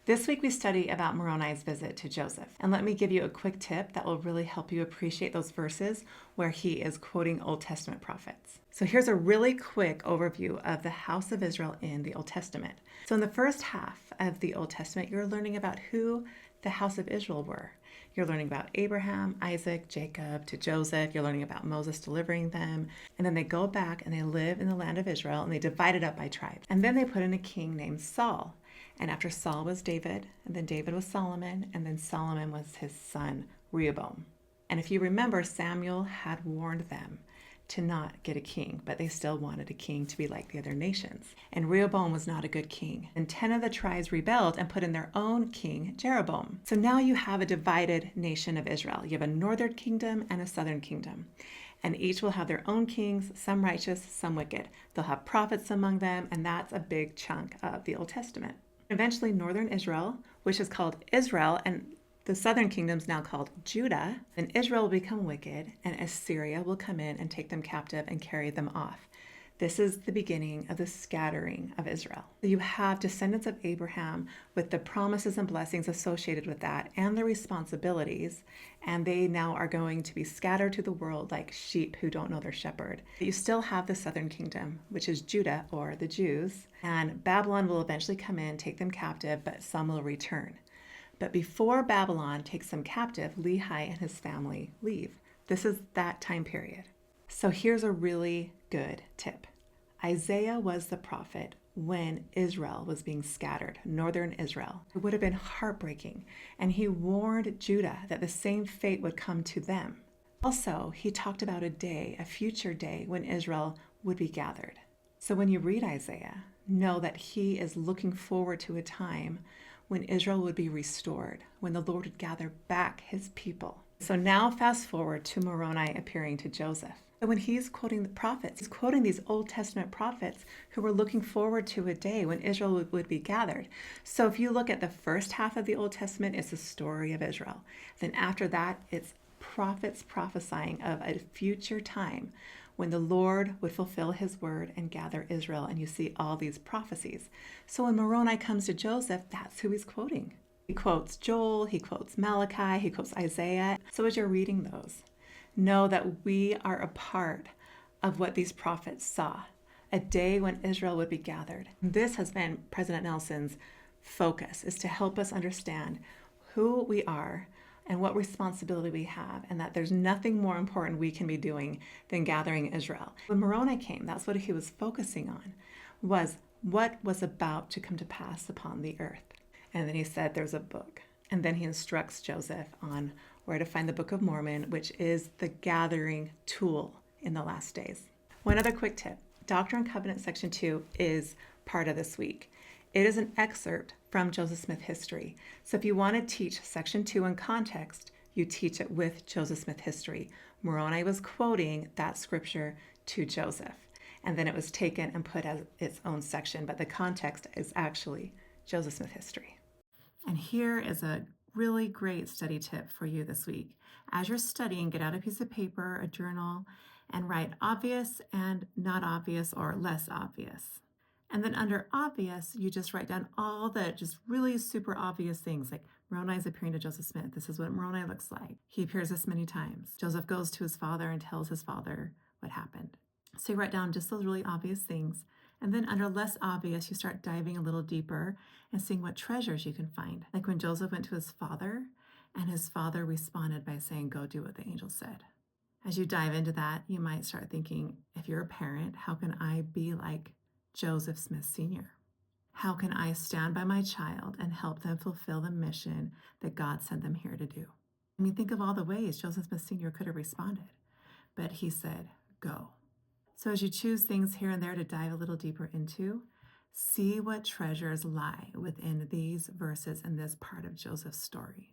This week we study about Moroni's visit to Joseph. And let me give you a quick tip that will really help you appreciate those verses where he is quoting Old Testament prophets. So here's a really quick overview of the house of Israel in the Old Testament. So in the first half of the Old Testament, you're learning about who the house of Israel were. You're learning about Abraham, Isaac, Jacob, to Joseph. You're learning about Moses delivering them. And then they go back and they live in the land of Israel and they divide it up by tribes. And then they put in a king named Saul. And after Saul was David, and then David was Solomon, and then Solomon was his son Rehoboam. And if you remember, Samuel had warned them to not get a king, but they still wanted a king to be like the other nations. And Rehoboam was not a good king. And 10 of the tribes rebelled and put in their own king, Jeroboam. So now you have a divided nation of Israel. You have a northern kingdom and a southern kingdom. And each will have their own kings, some righteous, some wicked. They'll have prophets among them, and that's a big chunk of the Old Testament. Eventually, northern Israel, which is called Israel, and the southern kingdom is now called Judah, and Israel will become wicked, and Assyria will come in and take them captive and carry them off. This is the beginning of the scattering of Israel. You have descendants of Abraham with the promises and blessings associated with that and the responsibilities, and they now are going to be scattered to the world like sheep who don't know their shepherd. You still have the southern kingdom, which is Judah, or the Jews, and Babylon will eventually come in, take them captive, but some will return. But before Babylon takes them captive, Lehi and his family leave. This is that time period. So here's a really good tip. Isaiah was the prophet when Israel was being scattered, northern Israel. It would have been heartbreaking, and he warned Judah that the same fate would come to them. Also, he talked about a day, a future day, when Israel would be gathered. So when you read Isaiah, know that he is looking forward to a time when Israel would be restored, when the Lord would gather back his people. So now fast forward to Moroni appearing to Joseph. So when he's quoting the prophets, he's quoting these Old Testament prophets who were looking forward to a day when Israel would be gathered. So if you look at the first half of the Old Testament, it's the story of Israel. Then after that, it's prophets prophesying of a future time when the Lord would fulfill his word and gather Israel. And you see all these prophecies. So when Moroni comes to Joseph, that's who he's quoting. He quotes Joel, he quotes Malachi, he quotes Isaiah. So as you're reading those, know that we are a part of what these prophets saw, a day when Israel would be gathered. This has been President Nelson's focus, is to help us understand who we are and what responsibility we have, and that there's nothing more important we can be doing than gathering Israel. When Moroni came, that's what he was focusing on, was what was about to come to pass upon the earth. And then he said there's a book. And then he instructs Joseph on where to find the Book of Mormon, which is the gathering tool in the last days. One other quick tip. Doctrine and Covenant Section 2 is part of this week. It is an excerpt from Joseph Smith history. So if you want to teach Section 2 in context, you teach it with Joseph Smith history. Moroni was quoting that scripture to Joseph, and then it was taken and put as its own section, but the context is actually Joseph Smith history. And here is a really great study tip for you this week. As you're studying, get out a piece of paper, a journal, and write obvious and not obvious or less obvious. And then under obvious, you just write down all the just really super obvious things, like Moroni's appearing to Joseph Smith. This is what Moroni looks like. He appears this many times. Joseph goes to his father and tells his father what happened. So you write down just those really obvious things. And then under less obvious, you start diving a little deeper and seeing what treasures you can find. Like when Joseph went to his father, and his father responded by saying, "Go do what the angel said." As you dive into that, you might start thinking, if you're a parent, how can I be like Joseph Smith Sr.? How can I stand by my child and help them fulfill the mission that God sent them here to do? I mean, think of all the ways Joseph Smith Sr. could have responded, but he said, "Go." So as you choose things here and there to dive a little deeper into, see what treasures lie within these verses and this part of Joseph's story.